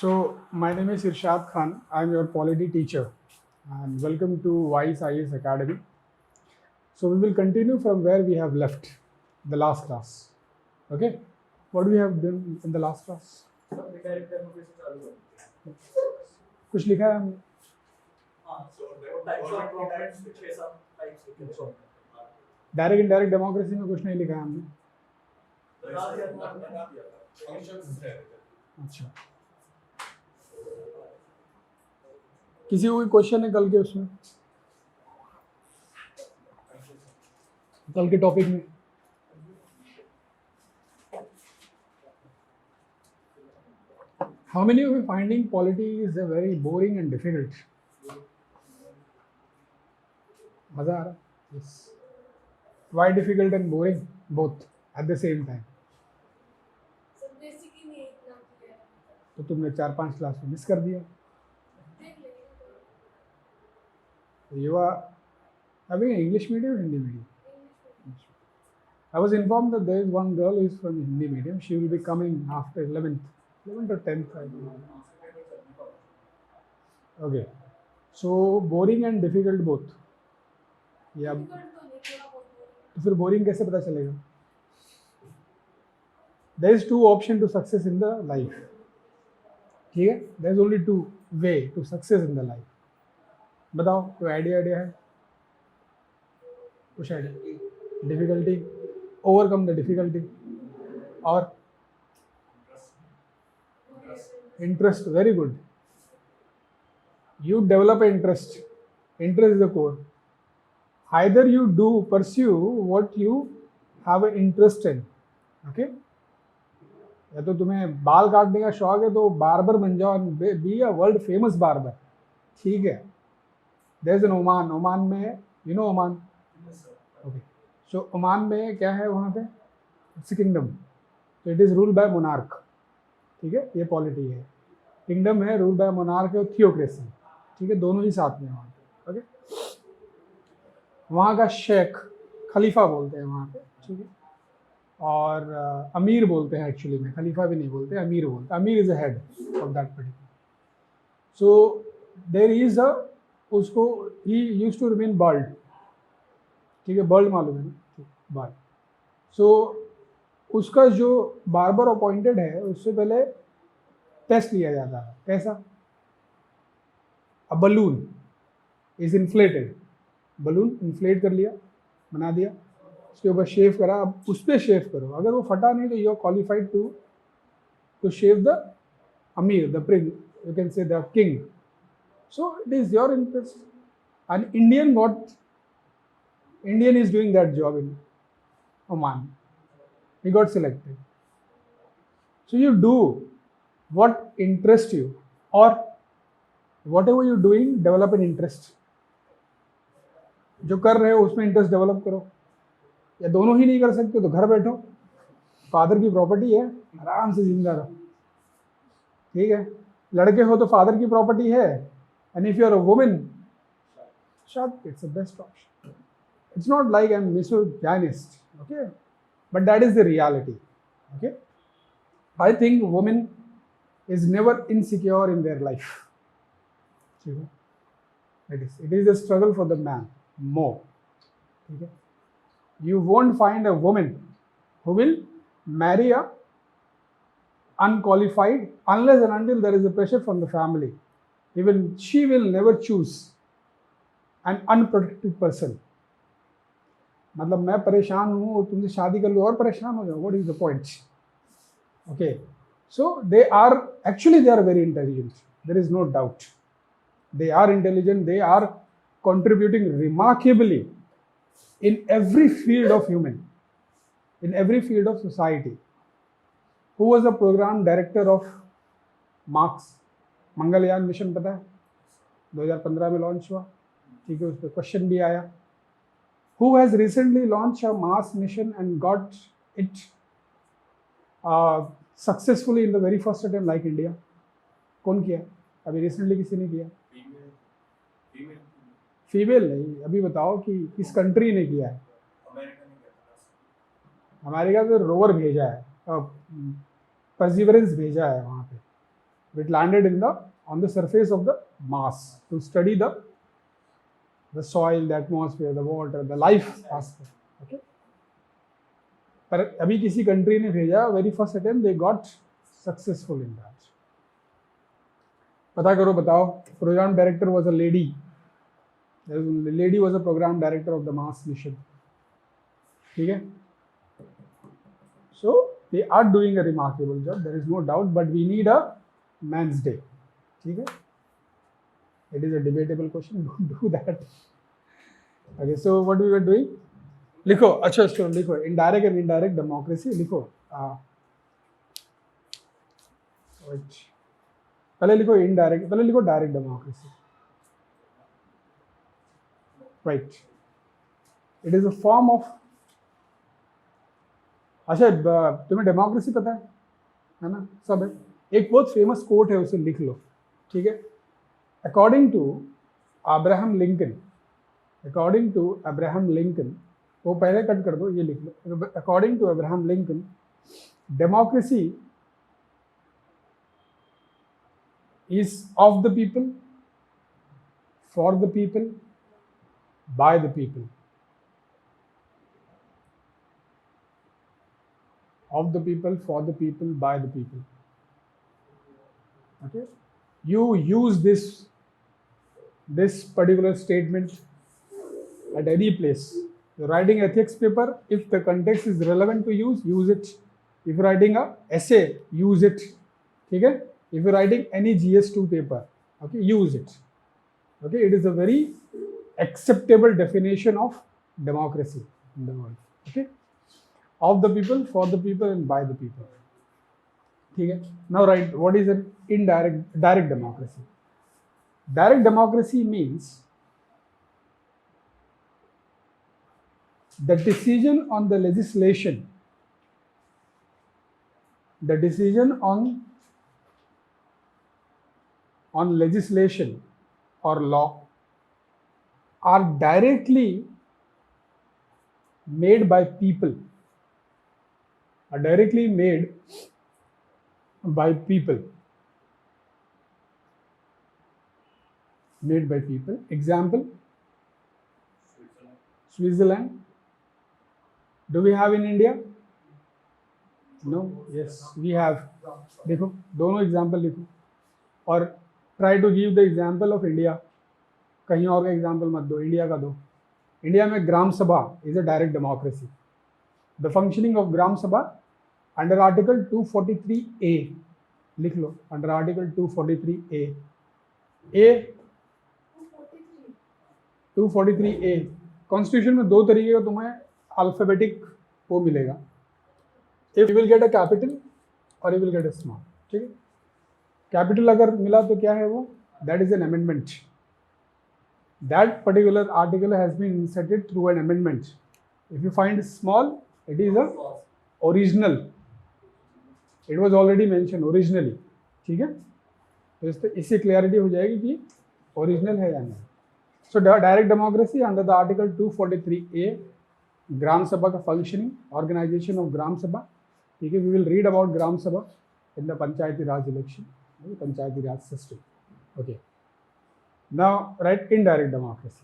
So, my name is Irshad Khan. I am your polity teacher, and welcome to Wise IAS Academy. So, we will continue from where we have left the last class. Okay, what we have done in the last class? कुछ लिखा है हमने? Direct indirect democracy में कुछ नहीं लिखा है हमने. अच्छा, किसी को कोई क्वेश्चन है कल के उसमें, कल के टॉपिक में? How many of you finding polity is a very boring and difficult? मजा आ रहा? Yes. Why difficult and boring? Both at the same time. तो तुमने 4-5 क्लास में मिस कर दिया. You are having English medium or Hindi medium? I was informed that there is one girl who is from Hindi medium. She will be coming after 11th or 10th. I don't know. Okay. So boring and difficult both. Yeah. तो फिर boring कैसे पता चलेगा? There is 2 options to success in the life. ठीक है? There is only 2 way to success in the life. बताओ, कोई idea है? कुछ idea? Difficulty, overcome the difficulty, और interest. Very good. You develop interest. Interest is the core. Either you do pursue what you have interest in. Okay, या तो तुम्हें बाल काटने का शौक है तो बार्बर बन जाओ, be a world famous barber. ठीक है. There is an Oman. Oman में, you know Oman? Okay. So Oman में क्या है वहाँ पे? It's kingdom. तो it is rule by monarch. ठीक है, ये पॉलिटी है. किंगडम है, रूल बाय मोनार्क है, थियोक्रेसी. ठीक है, दोनों ही साथ में वहाँ पे. ओके. वहाँ का शेख खलीफा बोलते हैं वहाँ पे. ठीक है. और अमीर बोलते हैं एक्चुअली में. खलीफा भी नहीं बोलते, अमीर बोलते हैं. अमीर is a head of that particular. So there is a, उसको ही यूज्ड टू रिमेन बर्ल्ड. ठीक है, बर्ल्ड मालूम है ना? बर्ल्ड. सो उसका जो बार्बर अपॉइंटेड है उससे पहले टेस्ट लिया जाता है. कैसा? A balloon is inflated. Balloon inflate कर लिया, बना दिया, उसके ऊपर शेव करा. अब उस पर शेव करो. अगर वो फटा नहीं तो you are qualified to shave the अमीर, the prince, you can say the king. So it is your interest. An Indian is doing that job in Oman. He got selected. So you do what interests you, or whatever you're doing, develop an interest. जो कर रहे हो उसमें interest develop करो. या दोनों ही नहीं कर सकते तो घर बैठो. फादर की प्रॉपर्टी है, आराम से जिंदा रहो. ठीक है. लड़के हो तो फादर की प्रॉपर्टी है. And if you're a woman, it's the best option. It's not like I'm misogynist, okay? But that is the reality, okay? I think woman is never insecure in their life. It is a struggle for the man more, okay? You won't find a woman who will marry a unqualified unless and until there is a pressure from the family. Even she will never choose an unprotected person. मतलब मैं परेशान हूँ और तुमसे शादी कर लो और परेशान हो जाओ. What is the point? Okay, so they are very intelligent. There is no doubt. They are intelligent. They are contributing remarkably in every field of human, in every field of society. Who was the program director of Marx? Mangalyaan mission पता है? 2015 में launch हुआ. ठीक है, उस पर question भी आया. Who has recently launched a Mars mission and got it successfully in the very first attempt like India? कौन किया? अभी रिसेंटली किसी ने किया? फीमेल नहीं. अभी बताओ कि किस कंट्री ने किया है? अमेरिका से रोवर भेजा है, परसिवरेंस भेजा है वहाँ पे. It landed on the surface of the Mars to study the soil, the atmosphere, the water, the life aspect. Okay. पर अभी किसी कंट्री ने भेजा, very first attempt they got successful in that. पता करो, बताओ. Program director was a lady. Lady was a program director of the Mars mission. ठीक है. So they are doing a remarkable job, there is no doubt, but we need a man's day. ठीक है. It is a debatable question, don't do that. Okay, so what we were doing, लिखो. अच्छा student लिखो, indirect and indirect democracy लिखो. पहले लिखो indirect, पहले लिखो direct democracy. Right. It is a form of. अच्छा, तुम्हें डेमोक्रेसी पता है ना, सब है. एक बहुत फेमस कोट है, उसे लिख लो. ठीक है. अकॉर्डिंग टू अब्राहम लिंकन, वो पहले कट कर दो, ये लिख लो. According to Abraham Lincoln, democracy is of the people, for the people, by the people. Of the people, for the people, by the people. Okay. You use this particular statement at any place. You're writing ethics paper, if the context is relevant to use it. If you're writing a essay, use it. Okay. If you're writing any GS2 paper, okay, use it. Okay. It is a very acceptable definition of democracy in the world. Okay. Of the people, for the people, and by the people. ठीक है. Now write what is an direct democracy. Direct democracy means the decision on the legislation, the decision on legislation or law are directly made by people. Are directly made by people. Made by people. Example, Switzerland. Do we have in India? No. Yes, we have. देखो, दोनों example लिखो और try to give the example of India. कहीं और का example मत दो, India का दो. इंडिया में gram sabha is a direct democracy. The functioning of gram sabha under article 243A. लिख लो, under article 243A. 243A constitution में 2 तरीके का तुम्हें अल्फाबेटिक वो मिलेगा. If you will get a capital और you will get a small. ठीक है. कैपिटल अगर मिला तो क्या है वो, that is an amendment. That particular article has been inserted through an amendment. If you find small, it is a original. It was already mention originally. ठीक है. तो इससे क्लियरिटी हो जाएगी कि ओरिजिनल है या नहीं. So direct democracy under the article 243A, ग्राम सभा का फंक्शनिंग, ऑर्गेनाइजेशन ऑफ ग्राम सभा. ठीक है. वी विल रीड अबाउट ग्राम सभा in the Panchayati Raj election, Panchayati Raj system. Okay. Now right indirect democracy.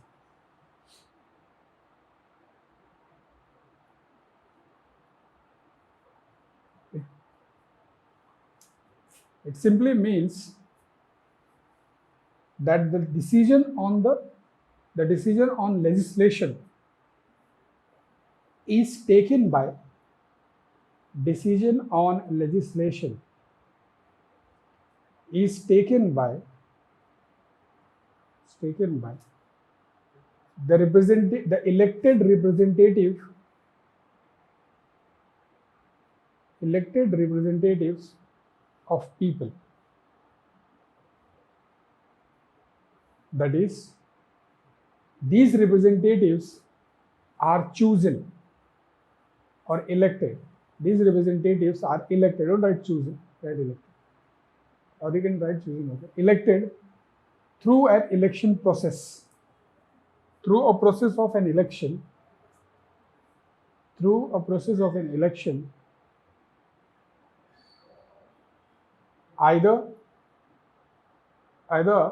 It simply means that the decision on legislation is taken by the elected representatives of people. That is, these representatives are chosen or elected. These representatives are elected. Don't write chosen, write elected. Or you can write chosen. Okay. Elected through an election process. Through a process of an election. Either either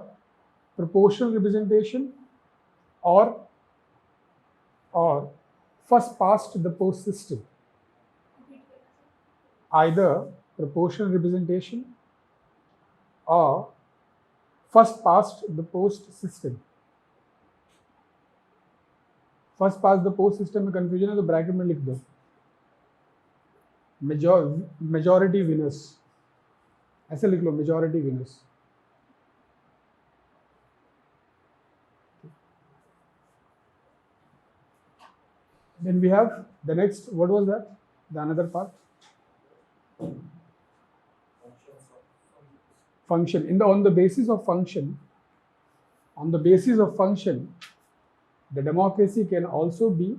proportional representation or first past the post system. Either proportional representation or first past the post system. First pass the post system में confusion है तो bracket में लिख दो majority winners, ऐसे लिख लो majority winners. Then we have the next, what was that? The another part? Function. On the basis of function, the democracy can also be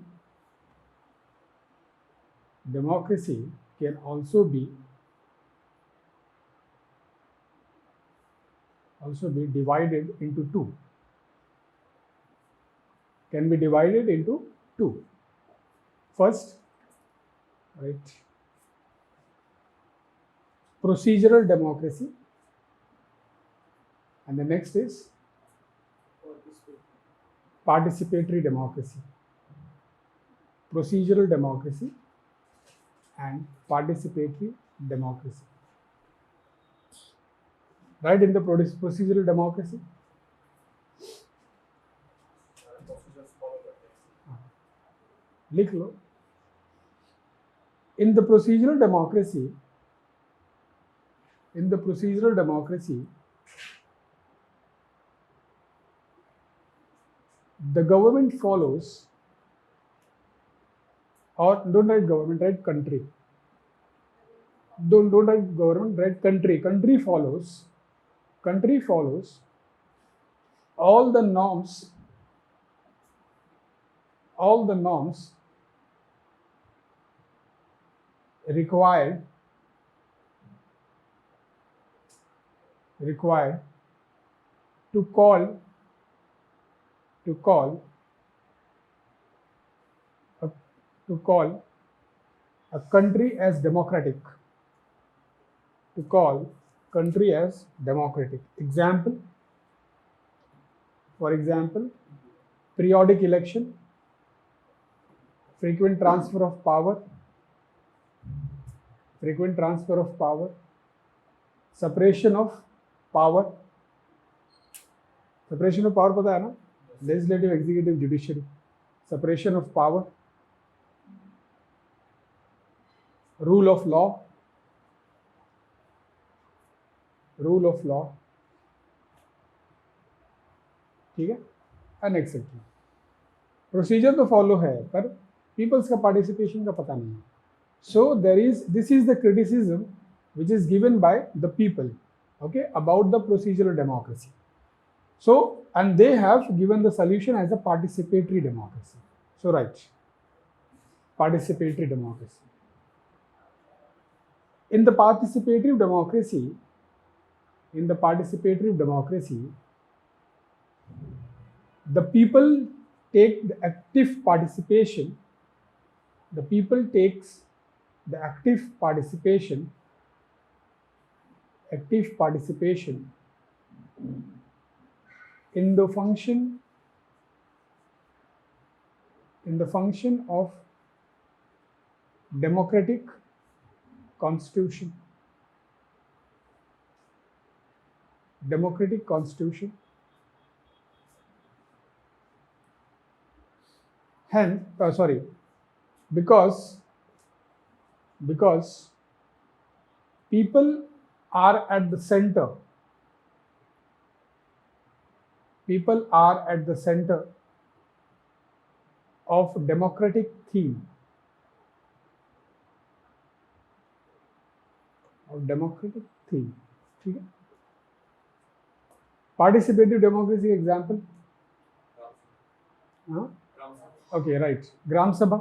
divided into two. Can be divided into two. First, right, procedural democracy, and the next is participatory democracy. Procedural democracy and participatory democracy. Right, in the procedural democracy, लिख लो. In the procedural democracy, the government follows, or don't write government, write country. Don't write government, write country. Country follows all the norms required to call a country as democratic. For example, periodic election, frequent transfer of power, separation of power. Separation of power पता है ना? Legislative, executive, judiciary. Separation of power, rule of law, ठीक है, and etcetera. Procedure तो follow है पर peoples का participation का पता नहीं है. So this is the criticism which is given by the people, okay, about the procedural democracy. So, and they have given the solution as a participatory democracy. So, right, participatory democracy. In the participatory democracy, the people take the active participation. The people takes the active participation in the function of democratic constitution. Hence, because people are at the center. Of democratic theme. ठीक है. Participative democracy example. Okay, right. ग्राम सभा.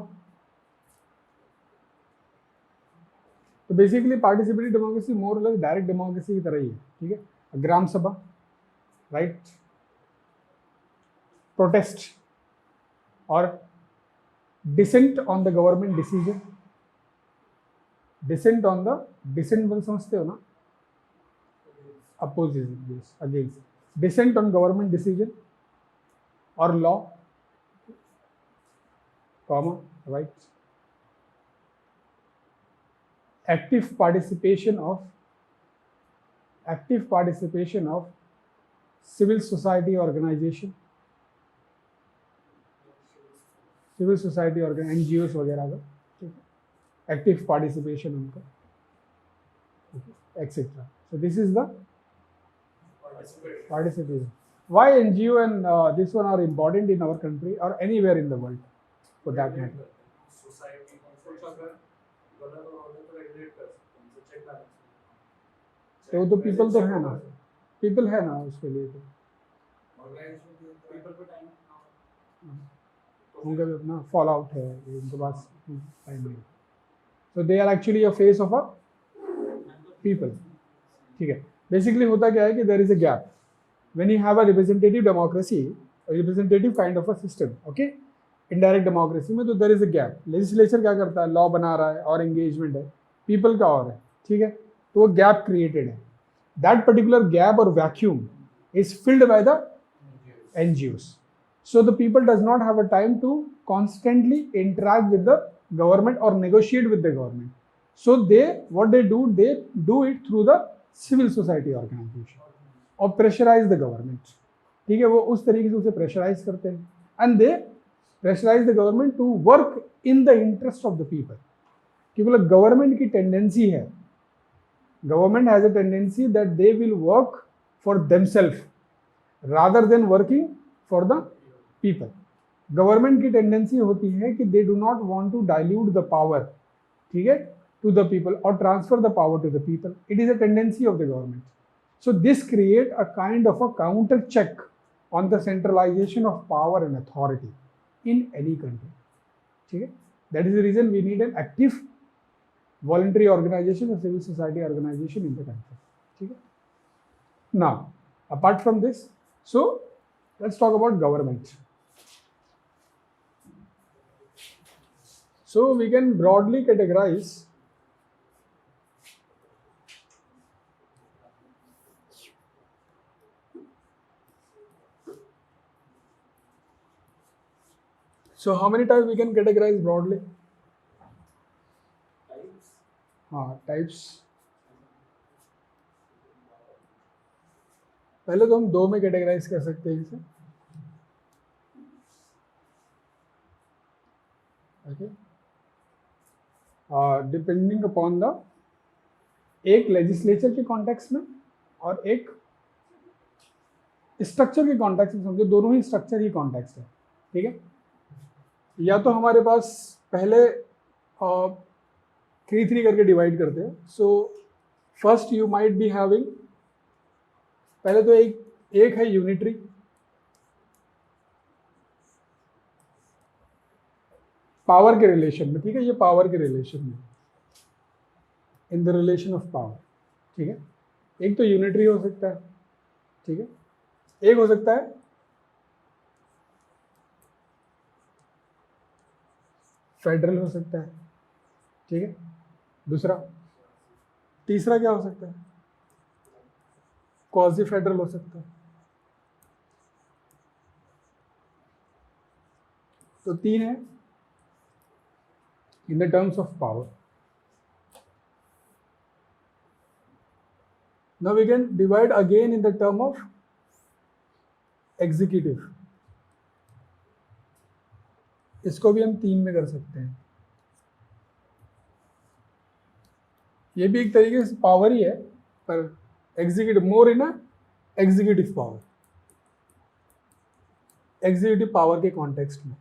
तो basically participative democracy मोर और less direct democracy की तरह ही है. ठीक है. ग्राम सभा, राइट, प्रोटेस्ट और dissent on the government decision. Dissent बल समझते हो ना? Opposition, against. dissent on government decision or law, comma, right? Active participation of civil society organization, NGOs वगैरह का, ठीक है, एक्टिव पार्टिसिपेशन उनका, etc. So this is the participation. Why NGO and this one are important in our country or anywhere in the world for that matter? Society तो people तो है ना, people है ना उसके लिए तो उनका भी अपना फॉल आउट है, उनके पास टाइम नहीं, so they are actually a face of a people, ठीक है. बेसिकली होता क्या है कि there is a gap when you have a representative democracy, a representative kind of a system, okay, indirect democracy में तो there is a gap. legislature क्या करता है, लॉ बना रहा है और engagement है, people का और है, ठीक है, तो वो gap created है. That particular gap or vacuum is filled by the NGOs. So the people does not have a time to constantly interact with the government or negotiate with the government. So what they do it through the civil society organization or pressurize the government. ठीक है, वो उस तरीके से उसे pressurize करते हैं and they pressurize the government to work in the interest of the people. क्योंकि government की tendency है, government has a tendency that they will work for themselves rather than working for the people. Government की tendency होती है कि they do not want to dilute the power, ठीक है, to the people और transfer the power to the people. It is a tendency of the government. So this create a kind of a counter check on the centralization of power and authority in any country, ठीक है. That is the reason we need an active voluntary organization or civil society organization in the country, ठीक है. Now apart from this, so let's talk about government. So we can broadly categorize so how many types we can categorize broadly? हाँ, types पहले तो हम दो में categorise कर सकते हैं इसे, ओके, डिपेंडिंग अपॉन द एक लेजिस्लेचर के कॉन्टेक्स्ट में और एक स्ट्रक्चर के कॉन्टेक्स्ट में. समझो दोनों ही स्ट्रक्चर ही कॉन्टेक्स्ट है, ठीक है. या तो हमारे पास पहले 3 करके डिवाइड करते हैं. So first you might be having, पहले तो एक है यूनिटरी, पावर के रिलेशन में, ठीक है, ये पावर के रिलेशन में, in the relation of power, ठीक है. एक तो यूनिटरी हो सकता है, ठीक है. एक हो सकता है फेडरल हो सकता है, ठीक है. दूसरा, तीसरा क्या हो सकता है, क्वाजी फेडरल हो सकता है. तो 3 है in the terms of power. Now we can divide again in the term of executive. इसको भी हम 3 में कर सकते हैं. ये भी एक तरीके से पावर ही है, पर executive more in executive power, executive power के कॉन्टेक्स्ट में.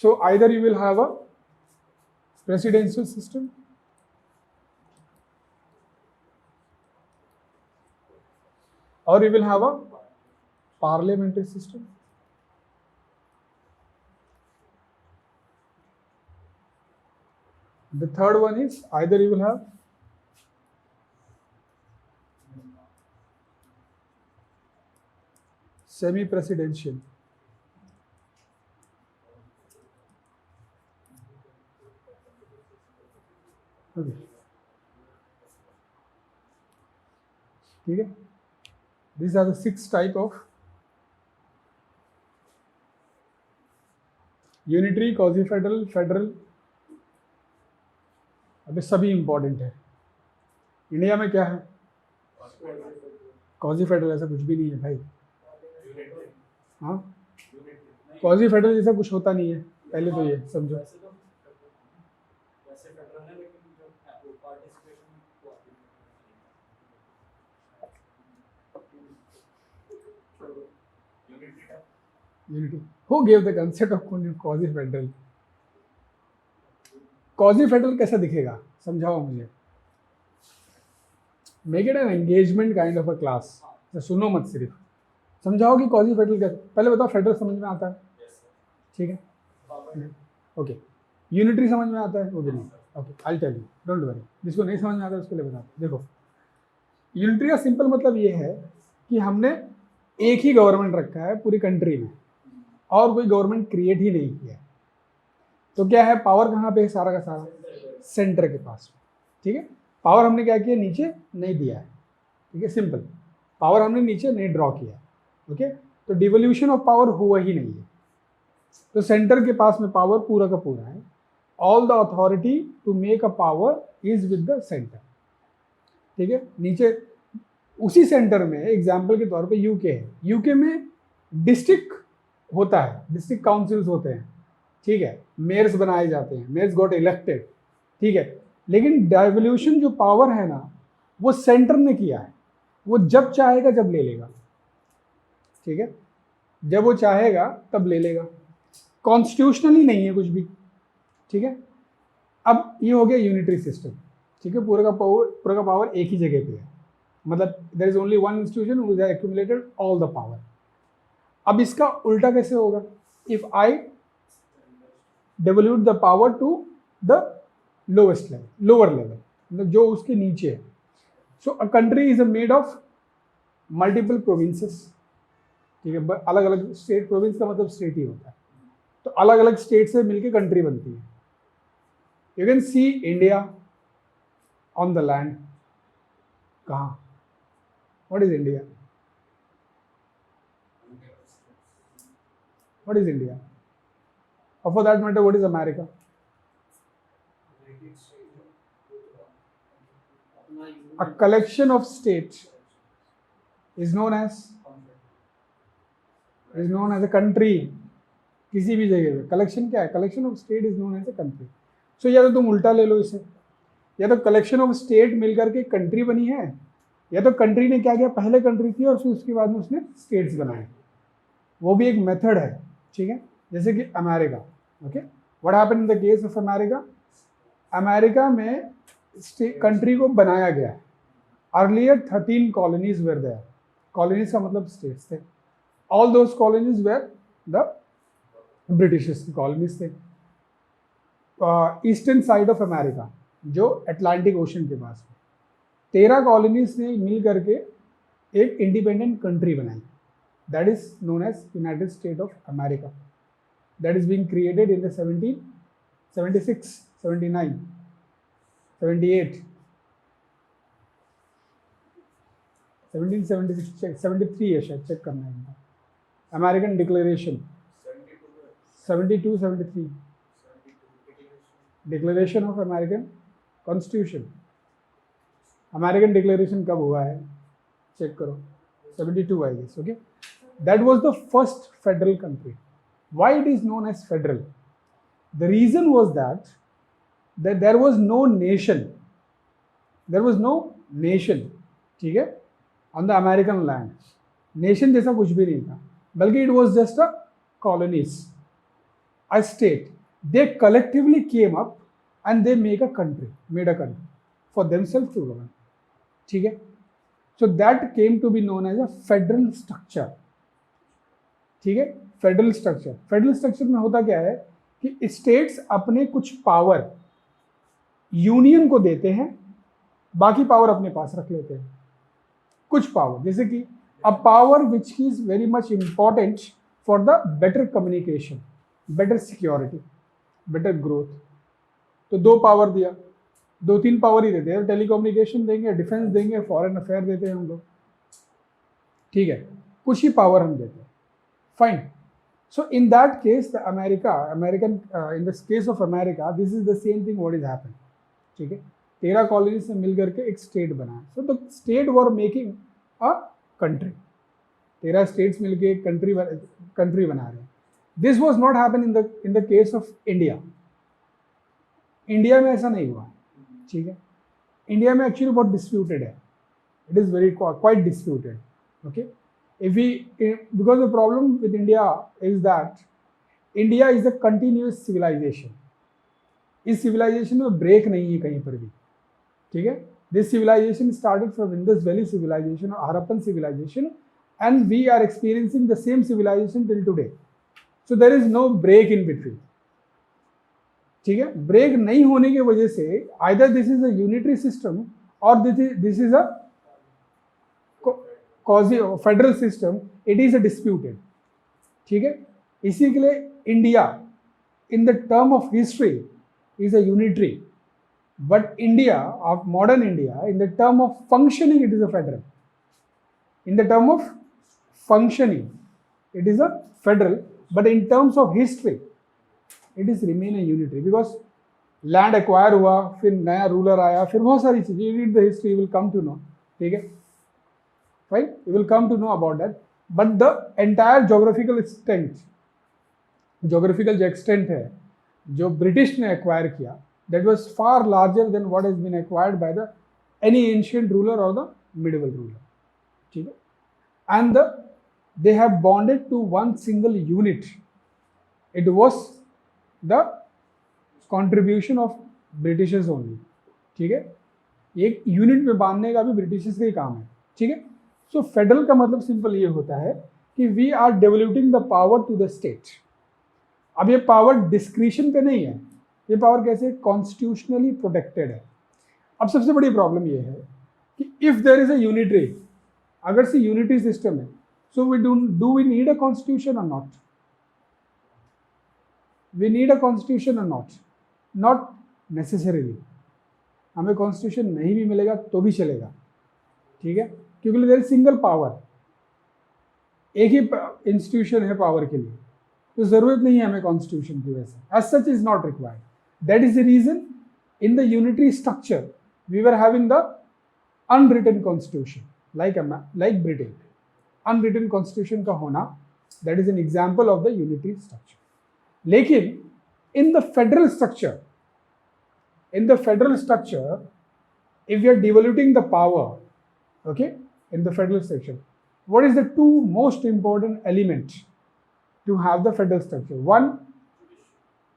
So either you will have a presidential system और you will have a parliamentary system. The third one is either you will have semi-presidential, okay, ठीक है. These are the 6 type of unitary, quasi federal, federal. अभी सभी important है। India में क्या है? Quasi federal ऐसा कुछ भी नहीं है भाई। हाँ, क्वाजी फेडरल जैसा कुछ होता नहीं है, पहले तो ये समझो। Unity. Who gave the concept of quasi federal? Quasi federal कैसा दिखेगा, समझाओ मुझे। Make it an engagement kind of a class. सुनो मत, सिर्फ समझाओ कि क्वाजी फेडरल कैसा। पहले बताओ फेडरल समझ में आता है? ठीक है, ओके। यूनिटरी समझ में आता है? वो भी नहीं। Okay, I tell you, don't worry. जिसको नहीं समझ में आता है उसके लिए बताओ। देखो, यूनिटरी का सिंपल मतलब ये है कि हमने एक ही गवर्नमेंट रखा है पूरी कंट्री में और कोई गवर्नमेंट क्रिएट ही नहीं किया है। तो क्या है, पावर कहाँ पे है? सारा का सारा सेंटर के पास। ठीक है, पावर हमने क्या किया, नीचे नहीं दिया है। ठीक है, सिंपल, पावर हमने नीचे नहीं ड्रॉ किया। ओके, तो डिवोल्यूशन ऑफ पावर हुआ ही नहीं है। तो सेंटर के पास में पावर पूरा का पूरा है। All the authority to make a power is with the centre. ठीक है, नीचे उसी सेंटर में एग्जाम्पल के तौर पे यूके है। यूके में डिस्ट्रिक्ट होता है, डिस्ट्रिक्ट काउंसिल्स होते हैं। ठीक है, मेयर्स बनाए जाते हैं, मेयर्स गॉट इलेक्टेड। ठीक है, लेकिन डिवोल्यूशन जो पावर है ना, वो सेंटर ने किया है। वो जब चाहेगा जब ले लेगा। ठीक है, जब वो चाहेगा तब ले लेगा। कॉन्स्टिट्यूशनली नहीं है कुछ भी। ठीक है, अब ये हो गया यूनिटरी सिस्टम। ठीक है, पूरा का पावर एक ही जगह पे है। मतलब there is only one institution which has accumulated all the power. अब इसका उल्टा कैसे होगा? If I devolute the power to the lowest level, lower level, मतलब जो उसके नीचे है। So a country is made of multiple provinces। ठीक है, अलग अलग स्टेट, प्रोविंस का मतलब स्टेट ही होता है। तो अलग अलग स्टेट से मिलके कंट्री बनती है। You can see India on the land. कहाँ? What is India? What is India? Or for that matter, what is America? A collection of states is known as a country। किसी भी जगह पे collection क्या है? Collection of state is known as a country. So या तो तुम उल्टा ले लो इसे, या तो कलेक्शन ऑफ स्टेट मिलकर के कंट्री बनी है, या तो कंट्री ने क्या किया, पहले कंट्री थी और फिर उसके बाद में उसने स्टेट्स बनाए। वो भी एक मेथड है। ठीक है, जैसे कि America. Okay, what happened in the case of America? America में कंट्री को बनाया गया है। Earlier 13 colonies were there. Colonies का मतलब स्टेट्स थे। All those colonies were the Britishers की कॉलोनीज थे। ईस्टर्न साइड ऑफ अमेरिका, जो अटलांटिक ओशन के पास में, 13 कॉलोनीज ने मिल करके एक इंडिपेंडेंट कंट्री बनाई। That is known as United State of America. That is being created in the 1776, 79, 78, 1776, check 73 है शायद, चेक करना है। American declaration 72, 73, declaration of American constitution. American declaration कब हुआ है चेक करो, 72 I guess. Okay, that was the first federal country. Why it is known as federal? The reason was that there was no nation. There was no nation, ठीक है, on the American land. Nation जैसा कुछ भी नहीं था, बल्कि it was just a colonies, a state. They collectively came up and they made a country for themselves to govern. ठीक है, so that came to be known as a federal structure. ठीक है, फेडरल स्ट्रक्चर में होता क्या है कि states अपने कुछ पावर यूनियन को देते हैं, बाकी पावर अपने पास रख लेते हैं। कुछ पावर, जैसे कि a power which is very much important for the better communication, better security, better growth. तो 2 पावर दिया, 2-3 पावर ही देते हैं। टेलीकम्युनिकेशन देंगे, डिफेंस देंगे, फॉरेन अफेयर देते हैं हम लोग। ठीक है, कुछ ही पावर हम देते हैं, fine. So in that case the American in the case of America this is the same thing what is happen. ठीक है, 13 कॉलोनी से मिल करके एक स्टेट बना. सो the state were making a country. 13 states मिलके एक कंट्री बना रहे हैं. This was not happen in the case of India. India में ऐसा नहीं हुआ. ठीक है, इंडिया में एक्चुअली बहुत डिस्प्यूटेड है. It is very quite disputed. Okay, if we because the problem with India is that India is a continuous civilization. इस सिविलाइजेशन में ब्रेक नहीं है कहीं पर भी. ठीक है, this civilization started from Indus valley civilization और Harappan civilization and we are experiencing the same civilization till today. So there is no break in between. ठीक है, ब्रेक नहीं होने की वजह से either this is a unitary system or this is a quasi federal system. It is a disputed. ठीक है, इसी के लिए India in the term of history is a unitary, but India of modern India in the term of functioning it is a federal. In the term of functioning it is a federal, but in terms of history it is remain a unitary because land acquire हुआ, फिर नया ruler आया, फिर बहुत सारी चीजें. You read the history, you will come to know. ठीक है, right? You will come to know about that. But the entire geographical extent है जो ब्रिटिश ने एक्वायर किया, that was far larger than what has been acquired by the any ancient ruler or the medieval ruler. ठीक है, and they have bonded to one single unit. It was the contribution of Britishers only. ठीक है, एक unit में बांधने का भी Britishers का ही काम है. ठीक है, सो फेडरल का मतलब सिंपल ये होता है कि we are developing the power to the state. अब ये पावर डिस्क्रिशन पे नहीं है, ये पावर कैसे कॉन्स्टिट्यूशनली प्रोटेक्टेड है. अब सबसे बड़ी प्रॉब्लम ये है कि if there is a unitary, अगर से यूनिटी सिस्टम है, so do we need a constitution और not? We need a constitution और नॉट? Not necessarily. हमें कॉन्स्टिट्यूशन नहीं भी मिलेगा तो भी चलेगा. ठीक है, क्योंकि देयर इज सिंगल पावर, एक ही इंस्टीट्यूशन है पावर के लिए, तो जरूरत नहीं है हमें कॉन्स्टिट्यूशन की. वैसे as such is not required. That is the reason in the unitary structure we were having the unwritten constitution like Britain. Unwritten constitution का होना, that is an example of the unitary structure. लेकिन in the federal structure, if we are devoluting the power, okay, in the federal structure, what is the two most important element to have the federal structure? One,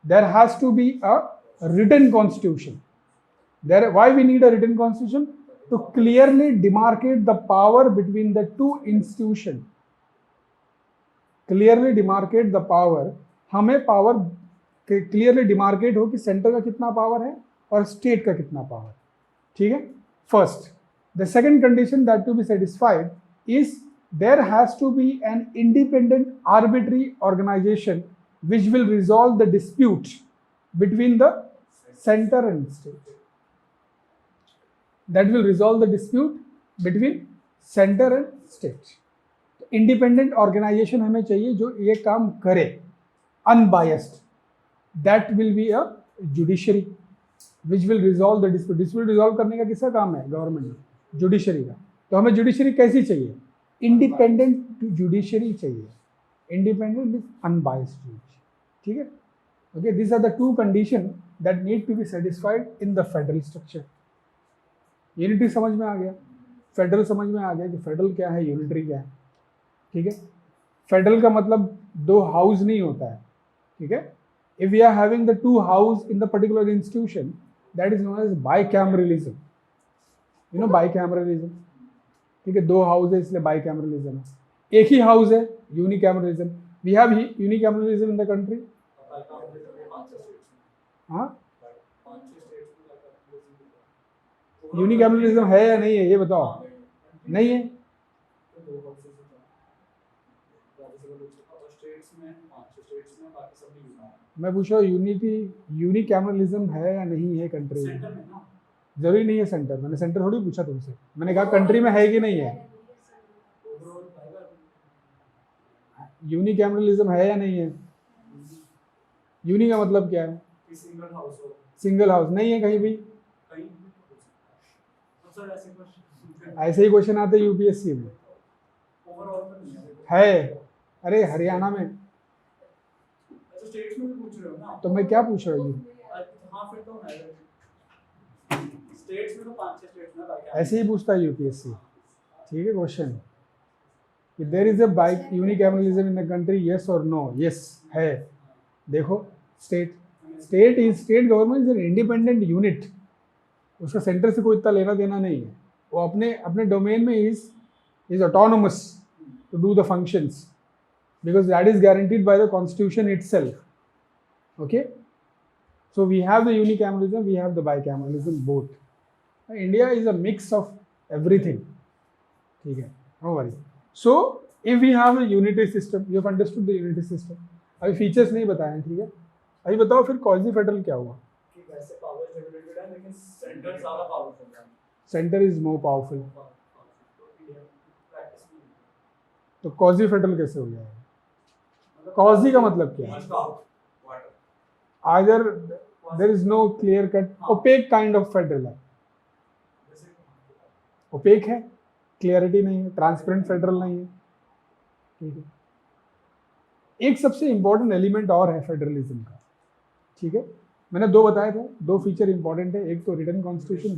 there has to be a written constitution. Why we need a written constitution? To clearly demarcate the power between the two institutions. Clearly demarcate the power. हमें power clearly demarcate हो कि centre का कितना power है और state का कितना power. ठीक है, first. The second condition that to be satisfied is there has to be an independent arbitrary organization which will resolve the dispute between the centre and state. That will resolve the dispute between center and state. Independent organization हमें चाहिए जो ये काम करे, unbiased. That will be a judiciary which will resolve the dispute. Dispute resolve करने का किसका काम है? गवर्नमेंट में, जुडिशरी का. तो हमें जुडिशरी कैसी चाहिए? इंडिपेंडेंट जुडिशरी चाहिए. Independent is unbiased judiciary. ठीक है, okay. This are the two condition that need to be satisfied in the federal structure. Unity समझ में आ गया, फेडरल समझ में आ गया कि फेडरल क्या है, यूनिटरी क्या है. ठीक है, फेडरल का मतलब दो हाउस नहीं होता है. ठीक है, if we are having the two house in the particular institution, that is known as bicameralism. You know bicameralism. ठीक है, दो हाउस है इसलिए बाइकैमरलिज्म है. एक ही हाउस है, unicameralism. We have unicameralism in the country. हाँ, यूनिकैमरलिज्म है या नहीं है ये बताओ. नहीं है. मैं पूछ रहा हूँ यूनिकैमरलिज्म है या नहीं है कंट्री में? जरूरी नहीं है सेंटर. मैंने सेंटर थोड़ी पूछा तुमसे, मैंने कहा कंट्री में है कि नहीं है. यूनिकैमरलिज्म है या नहीं है? यूनि का मतलब क्या है? सिंगल हाउस हो, सिंगल हाउस नहीं है कहीं भी। कहीं भी तो सर ऐसे क्वेश्चन ऐसे ही क्वेश्चन आते हैं यूपीएससी में। ओवरऑल तो नहीं है, अरे हरियाणा में। अच्छा स्टेट्स में भी पूछ रहे हो ना, तो मैं क्या पूछ रहा हूँ? हाँ फिर तो है स्टेट्स में तो 5-6 स्टेट्स में बाकी ऐसे ही पूछता है यूपीएससी। ठीक है क्वेश्चन कि there is a bike unicameralism in the country, yes और नो? यस है। देखो state government is an independent unit, उसका सेंटर से कोई इतना लेना देना नहीं है। वो अपने अपने डोमेन में is autonomous to do the functions because that is guaranteed by the constitution itself. Okay, so we have the unicameralism, we have the bicameralism both. India is a mix of everything. ठीक है, no worry. So if we have a unitary system, you have understood the unitary system. अभी features नहीं बताए हैं, ठीक है। अभी बताओ फिर क्वाजी फेडरल क्या हुआ? कि वैसे पावर सेपरेटेड है लेकिन सेंटर ज्यादा पावरफुल है, सेंटर इज मोर पावरफुल। तो क्वाजी फेडरल कैसे हो गया? क्वाजी का मतलब क्या है? Either there is no clear cut, opaque kind of federal है। opaque है, क्लियरिटी नहीं है, ट्रांसपेरेंट फेडरल नहीं है। ठीक है, एक सबसे इंपॉर्टेंट एलिमेंट और है फेडरलिज्म का। ठीक है, मैंने दो बताए थे, दो फीचर इंपॉर्टेंट है, एक तो written constitution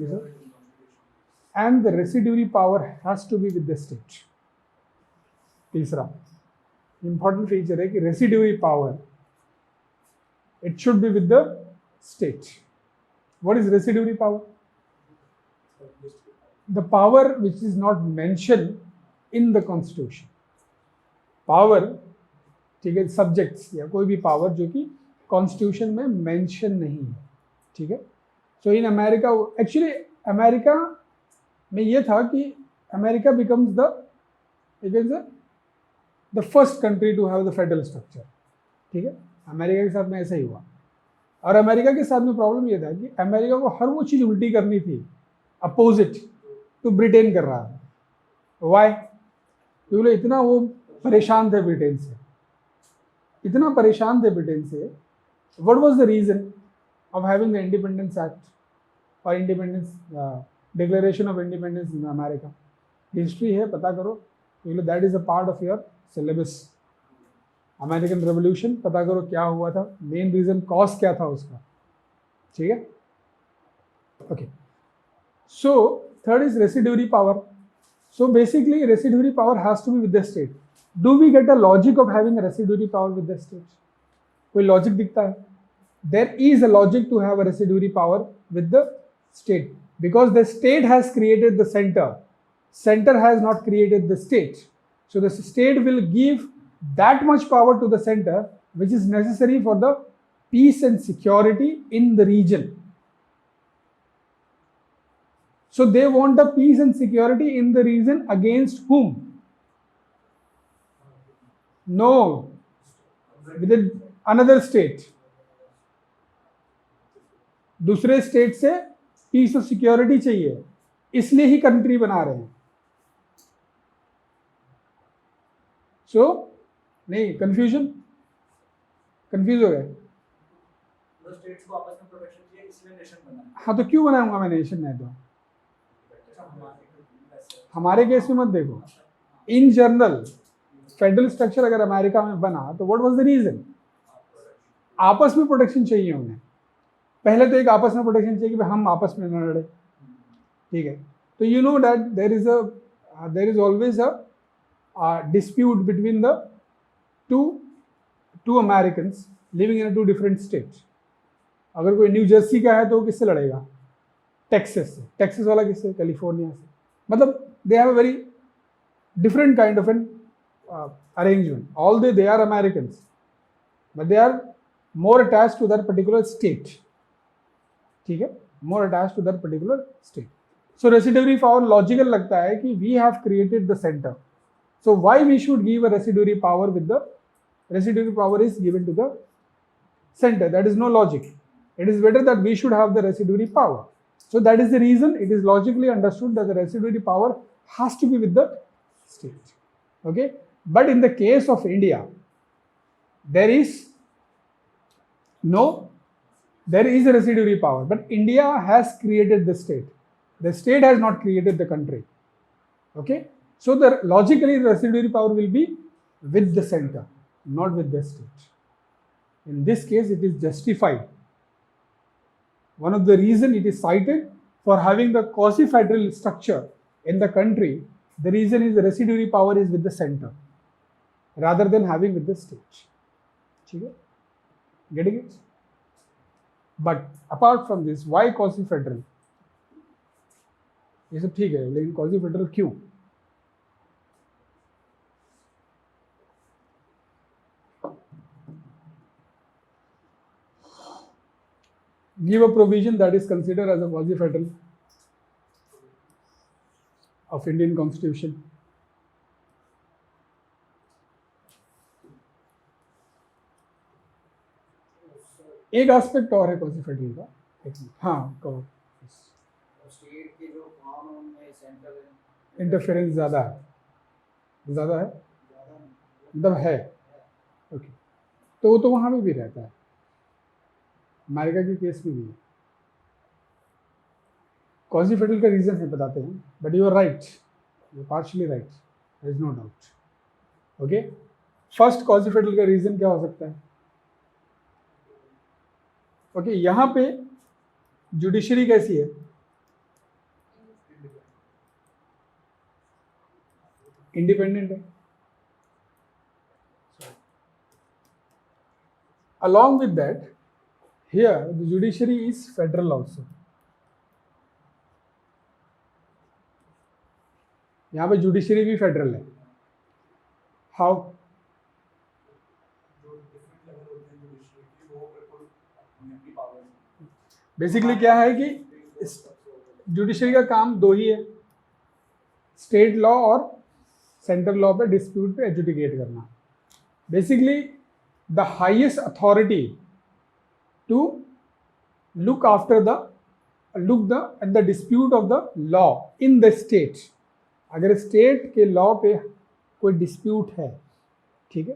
and the residuary power has to be with the state. तीसरा इंपॉर्टेंट फीचर है कि residuary power it should be with the state. What is residuary power? The power which is not mentioned in the constitution. Power, ठीक है, subjects या कोई भी power जो कि constitution में mention नहीं है। ठीक है, so in America, actually America में ये था कि America becomes the first country to have the federal structure. ठीक है, अमेरिका के साथ में ऐसा ही हुआ। और अमेरिका के साथ में प्रॉब्लम ये था कि अमेरिका को हर वो चीज़ उल्टी करनी थी, अपोजिट टू ब्रिटेन कर रहा था। वाई? क्योंकि इतना वो परेशान थे ब्रिटेन से, इतना परेशान थे ब्रिटेन से। What was the reason of having the independence act और independence declaration of independence in America? History है, पता करो, क्योंकि that is a part of your syllabus. American revolution पता करो क्या हुआ था, मेन रीजन कॉज क्या था उसका। ठीक है, okay. So third is residuary power. So basically residuary power has to be with the state. Do we get a logic of having residuary power with the state? कोई logic दिखता है? There is a logic to have a residuary power with the state because the state has created the centre, centre has not created the state. So the state will give that much power to the center which is necessary for the peace and security in the region. So they want the peace and security in the region against whom? No, with another state. दूसरे state से piece और security चाहिए, इसलिए ही country बना रहे हैं। सो नहीं, confuse हो गए? स्टेट्स को आपस में प्रोटेक्शन चाहिए इसलिए नेशन बना है। हाँ, तो क्यों बनाऊंगा मैं नेशन? नहीं तो हमारे केस में मत देखो, इन जनरल फेडरल स्ट्रक्चर अगर अमेरिका में बना तो व्हाट वाज द रीजन? आपस में प्रोटेक्शन चाहिए उन्हें। पहले तो एक आपस में प्रोटेक्शन चाहिए कि हम आपस में न लड़े। ठीक है, तो you know that there is always a dispute between the two Americans living in two different states. अगर कोई न्यू जर्सी का है तो किससे लड़ेगा? टेक्सास से। टेक्सास वाला किससे? कैलिफोर्निया से। मतलब they have a very different kind of an arrangement. All they are Americans but they are more attach to that particular state. ठीक है, more attach to that particular state. So residuary power logical लगता है कि we have created the centre, so why we should give a residuary power with the residuary power is given to the center? That is no logic. It is better that we should have the residuary power. So that is the reason it is logically understood that the residuary power has to be with the state. Okay, but in the case of India, there is a residuary power, but India has created the state. The state has not created the country. Okay, so logically the residuary power will be with the center, not with the state. In this case, it is justified. One of the reasons it is cited for having the quasi-federal structure in the country, the reason is the residuary power is with the center rather than having with the state. Okay? Getting it? But apart from this, why quasi-federal? ये सब ठीक है, लेकिन quasi-federal क्यों? Give a provision that is considered as a quasi-federal of Indian Constitution. एक aspect और है quasi-federal का, हाँ कहो। स्टेट के जो कानून में सेंट्रल इंटरफेरेंस ज़्यादा है मतलब है, ओके, तो वो तो वहाँ पे भी रहता है, अमेरिका के केस में भी है। क्वासी-फेडरल का रीज़न है बताते हैं, but you are right, you partially right, there is no doubt. Okay, first quasi federal का रीज़न क्या हो सकता है? ओके, यहाँ पे जुडिशरी कैसी है? इंडिपेंडेंट है। Along with that, here the judiciary is federal also. यहाँ पे जुडिशरी भी फेडरल है। हाउ? बेसिकली क्या है कि जुडिशरी का काम दो ही है, स्टेट लॉ और सेंट्रल लॉ पे डिस्प्यूट पे एजुडिकेट करना। Basically the highest authority to look at the dispute of the law in the state. अगर स्टेट के लॉ पे कोई डिस्प्यूट है, ठीक है,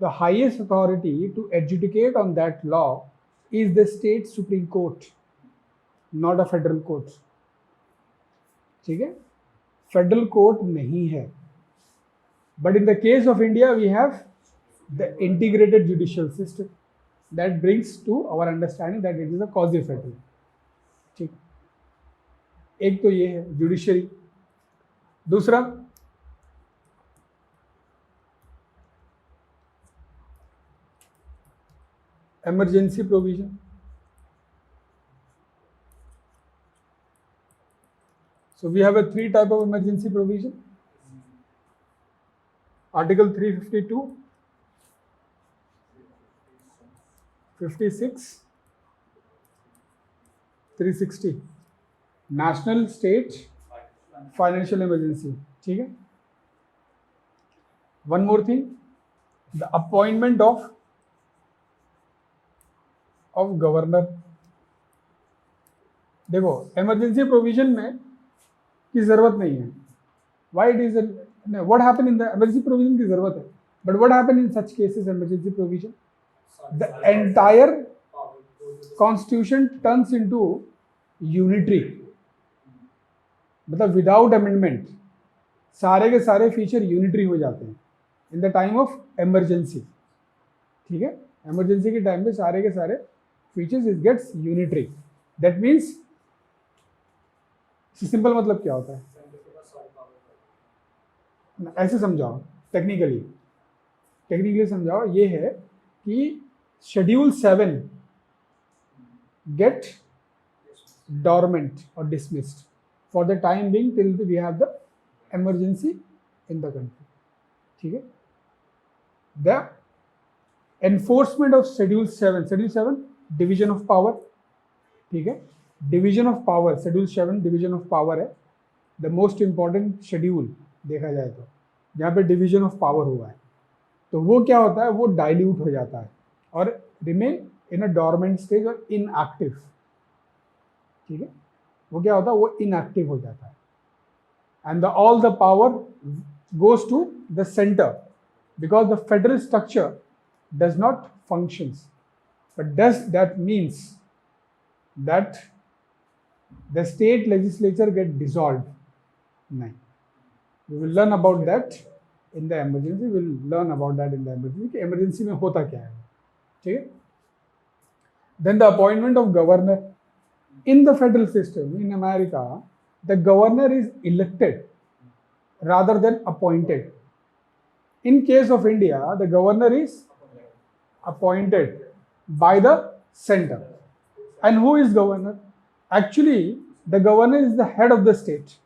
the highest authority to adjudicate on that law is the state supreme court, not a federal court. ठीक है, federal court नहीं है, but in the case of India we have the integrated judicial system that brings to our understanding that it is a quasi-federal. ठीक, एक तो ये है judiciary. दूसरा emergency provision. So we have a three type of emergency provision. Article 352, 56, 360. National state financial emergency. ठीक है. One more thing, the appointment of governor. देखो, emergency provision में की जरूरत नहीं है। Why it is what happen in the emergency provision की जरूरत है, but what happen in such cases emergency provision, the entire constitution turns into unitary, मतलब विदाउट अमेंडमेंट सारे के सारे फीचर यूनिटरी हो जाते हैं in the time of emergency. ठीक है, इमरजेंसी के टाइम पे सारे के सारे features it gets unitary. That means simple मतलब क्या होता है, ऐसे समझाओ, टेक्निकली समझाओ, ये है कि शेड्यूल 7 गेट डॉर्मेंट और dismissed for the time being till we have the emergency in the country. ठीक है, the enforcement of schedule 7 division of power. ठीक है, division of power, schedule 7 division of power है, द मोस्ट इंपॉर्टेंट शेड्यूल देखा जाए तो, जहाँ पे डिवीजन ऑफ पावर हुआ है। तो वो क्या होता है, वो डाइल्यूट हो जाता है और remain in a dormant stage और इनएक्टिव। ठीक है, वो क्या होता है, वो इनएक्टिव हो जाता है and all the power goes to the centre because the federal structure does not functions. But does that means that the state legislature get dissolved? No. We will learn about that in the emergency. We will learn about that in the emergency. Emergency में होता क्या है? ठीक है? Then the appointment of governor in the federal system in America, the governor is elected rather than appointed. In case of India, the governor is appointed by the center. And who is governor? Actually, the governor is the head of the state,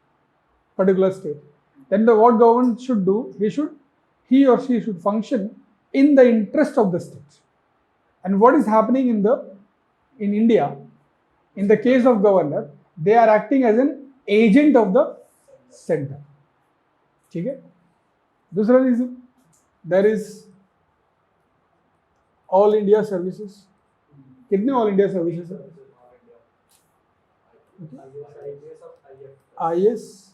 particular state. Then what government should do? He or she should function in the interest of the state. And what is happening in India, in the case of governor, they are acting as an agent of the center. ठीक है? दूसरा reason, there is all India services. कितने all India services हैं? IAS,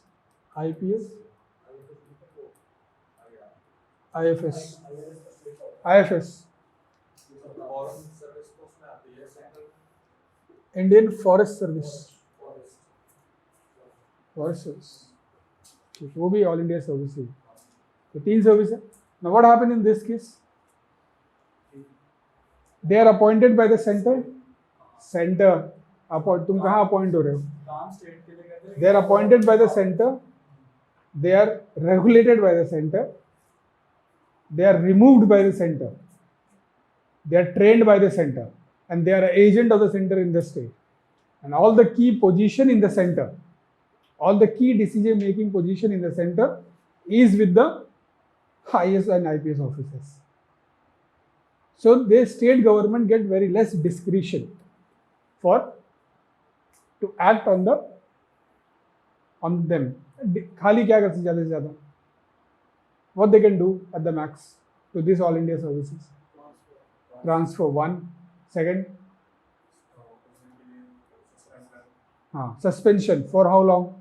IPS, IFS, Indian Forest Service, वो भी all India service है. तो 3 service है. Now what happened in this case? They are appointed by the center. तुम कहाँ appoint हो रहे हो? They are appointed by the center. They are regulated by the center. They are removed by the center. They are trained by the center. And they are an agent of the center in the state. And all the key position in the center, all the key decision making position in the center is with the IAS and IPS officers. So the state government get very less discretion to act on them. खाली क्या करते ज़्यादा से ज़्यादा? What they can do at the max to these all India services? Transfer. 1. Second, suspension. For how long?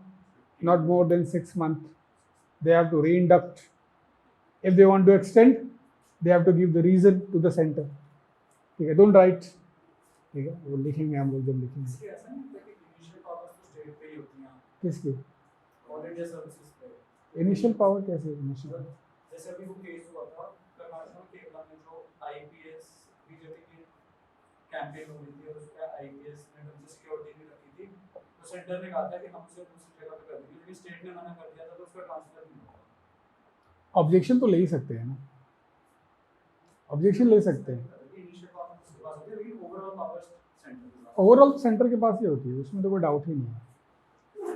Not more than 6 months. They have to reinduct. If they want to extend, they have to give the reason to the center. ठीक है? Don't write. ठीक है? वो लिखेंगे हम लोग जब लिखेंगे. किसकी? इनिशियल पावर कैसे? इनिशियल जैसे अभी वो केस हुआ था कर्नाटक में केरला में जो आईपीएस बीजेपी की कैंपेन हो रही थी और उसका आईपीएस ने उनसे सिक्योरिटी नहीं रखी थी, तो सेंटर ने कहा था कि हम उसे दूसरी जगह पे कर देंगे, लेकिन स्टेट ने मना कर दिया था, तो उसका ट्रांसफर नहीं हुआ. ऑब्जेक्शन तो ले ही सकते हैं ना, ऑब्जेक्शन ले सकते हैं. इनिशियल पावर उसके पास होती है, लेकिन ओवरऑल पावर सेंटर के पास ही होती है, उसमें तो कोई डाउट ही नहीं है.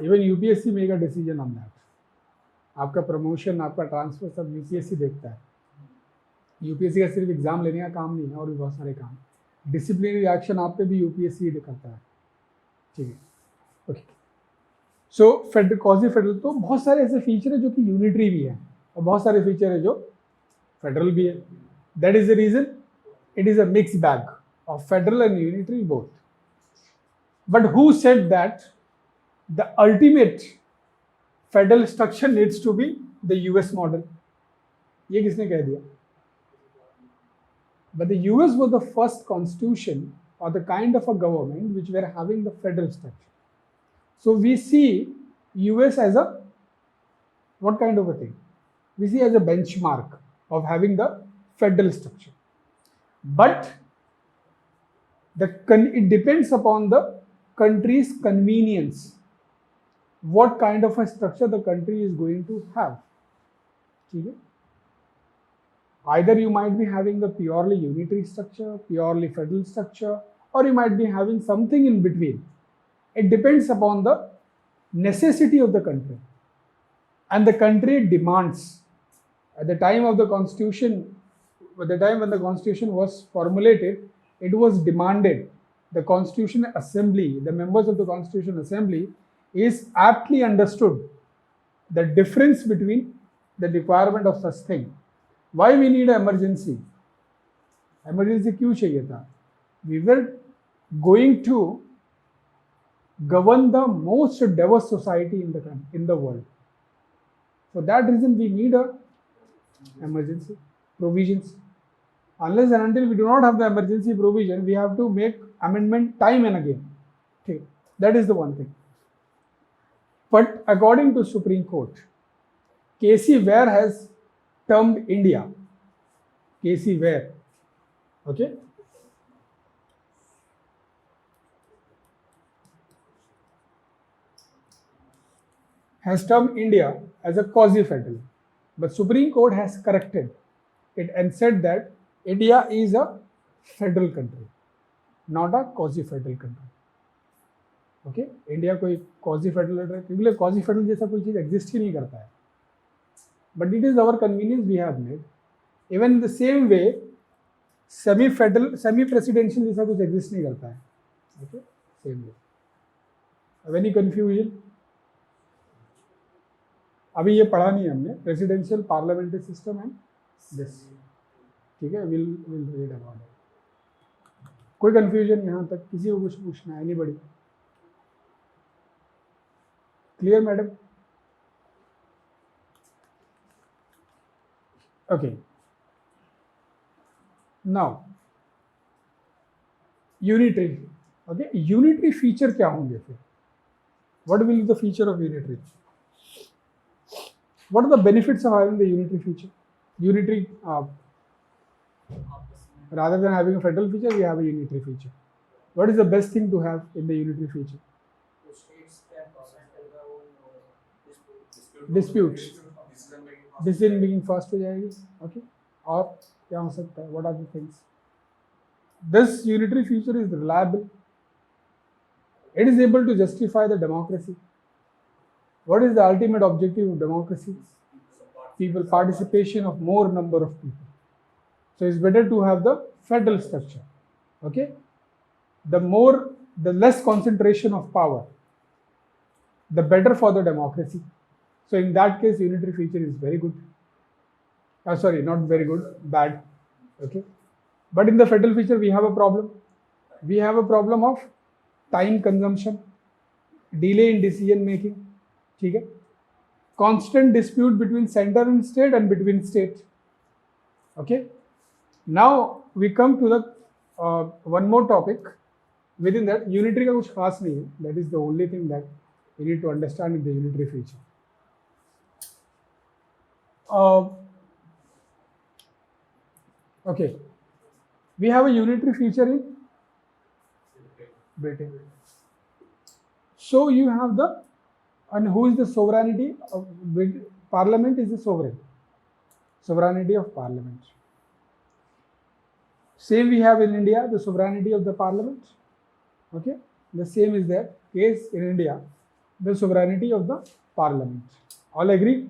Even UPSC make a decision on that. आपका प्रमोशन, आपका ट्रांसफर सब यूपीएससी देखता है. यूपीएससी का सिर्फ एग्जाम लेने का काम नहीं है, और भी बहुत सारे काम. डिसिप्लिनरी एक्शन आप पे भी यूपीएससी करता है. ठीक है, ओके. सो फेडरल, क्वाजी फेडरल, तो बहुत सारे ऐसे फीचर है जो कि यूनिटरी भी है, और बहुत सारे फीचर है जो फेडरल भी है. That is the reason it is a mix bag of federal and unitary both. But who said that the ultimate federal structure needs to be the US model? ये किसने कह दिया? But the US was the first constitution or the kind of a government which were having the federal structure. So we see US as a, what kind of a thing? We see as a benchmark of having the federal structure. But it depends upon the country's convenience, what kind of a structure the country is going to have. Okay? Either you might be having the purely unitary structure, purely federal structure, or you might be having something in between. It depends upon the necessity of the country. And the country demands. At the time of the constitution, at the time when the constitution was formulated, it was demanded. The Constitution Assembly, the members of the Constitution Assembly, is aptly understood the difference between the requirement of such thing. Why we need an emergency? Emergency क्यों चाहिए था? We were going to govern the most diverse society in the world. For that reason, we need a emergency provisions. unless and until we do not have the emergency provision, we have to make amendment time and again. Okay, that is the one thing. But according to Supreme Court, K.C. Ware has termed India. K.C. Ware, okay, has termed India as a quasi-federal. But Supreme Court has corrected it and said that India is a federal country, not a quasi-federal country. Okay, India कोई quasi federal, क्योंकि quasi federal जैसा कोई चीज़ exist ही नहीं करता है. But it is our convenience we have made. Even in the same way semi federal, semi presidential जैसा कुछ एग्जिस्ट नहीं करता है. Okay, same way. Any confusion? अभी ये पढ़ा नहीं हमने, presidential parliamentary system and this. ठीक है, विल रीड अबाउट इट. कोई कन्फ्यूजन यहाँ तक? किसी को कुछ पूछना है? Anybody? Clear, madam? Okay. Now, unitary. Okay, unitary feature क्या होंगे फिर? What will be the feature of unitary? What are the benefits of having the unitary feature? Unitary, rather than having a federal feature, we have a unitary feature. What is the best thing to have in the unitary feature? Disputes, decision making fast हो जाएगी. Okay, और क्या हो सकता है? What are the things? This unitary feature is reliable. It is able to justify the democracy. What is the ultimate objective of democracy? People participation of more number of people. So it's better to have the federal structure. Okay, the less concentration of power, the better for the democracy. So in that case, unitary feature is very good. Sorry, not very good, bad. Okay, but in the federal feature, we have a problem. We have a problem of time consumption, delay in decision making. ठीक है, constant dispute between center and state and between state. Okay, now we come to the one more topic. Within that, unitary का कुछ खास नहीं है. That is the only thing that we need to understand in the unitary feature. Okay, we have a unitary feature in Britain. So you have the, and who is the sovereignty of Parliament? Is the sovereign, sovereignty of Parliament. Same we have in India, the sovereignty of the Parliament. Okay, the same is that case in India, the sovereignty of the Parliament. All agree?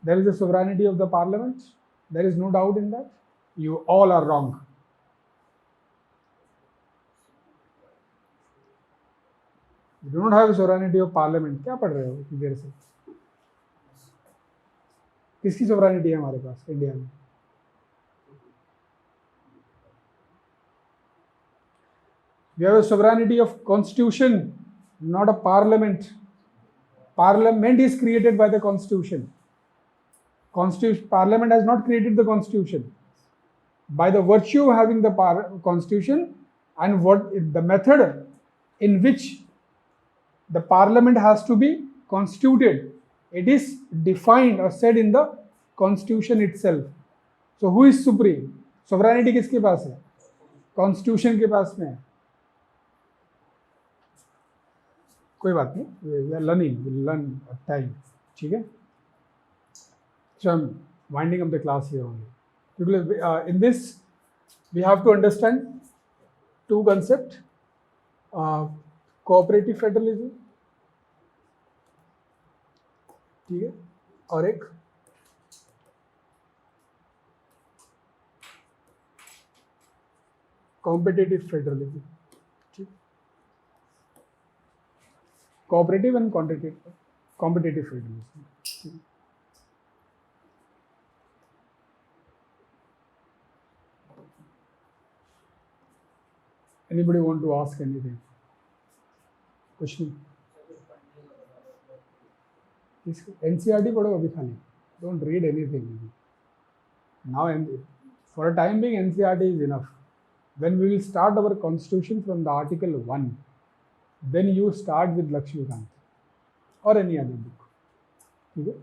There is the sovereignty of the Parliament. There is no doubt in that. You all are wrong. You do not have a sovereignty of Parliament. क्या पढ़ रहे हो इतनी देर से? किसकी sovereignty है हमारे पास India में? We have a sovereignty of constitution, not a parliament. Parliament is created by the constitution. Parliament has not created the constitution. By the virtue of having the constitution and what the method in which the parliament has to be constituted, it is defined or said in the constitution itself. So who is supreme? Sovereignty किसके पास है? Constitution के पास में है. कोई बात नहीं, we are learning, we'll learn at time. ठीक है? So I'm winding up the class here only. In this, we have to understand two concepts: cooperative federalism, ठीक है, और एक competitive federalism. ठीक, cooperative and competitive federalism. ठीक. Anybody want to ask anything? Question? NCERT पढ़ो अभी खाली. Don't read anything. Now For a time being, NCERT is enough. When we will start our constitution from the article 1, then you start with Lakshmikant or any other book. Okay?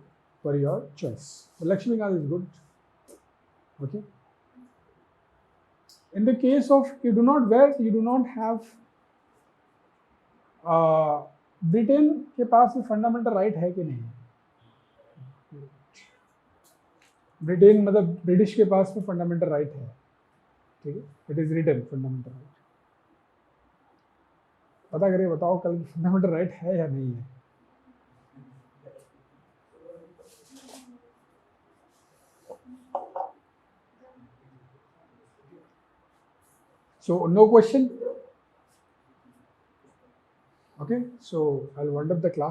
For your choice. But Lakshmikant is good. Okay. In the case of you do not have Britain के पास भी fundamental right है कि नहीं? Britain मतलब British के पास भी fundamental right है, ठीक है, it is written fundamental right. पता करिए, बताओ कल फंडामेंटल राइट है या नहीं है. So no question. Okay, so I'll wind up the class.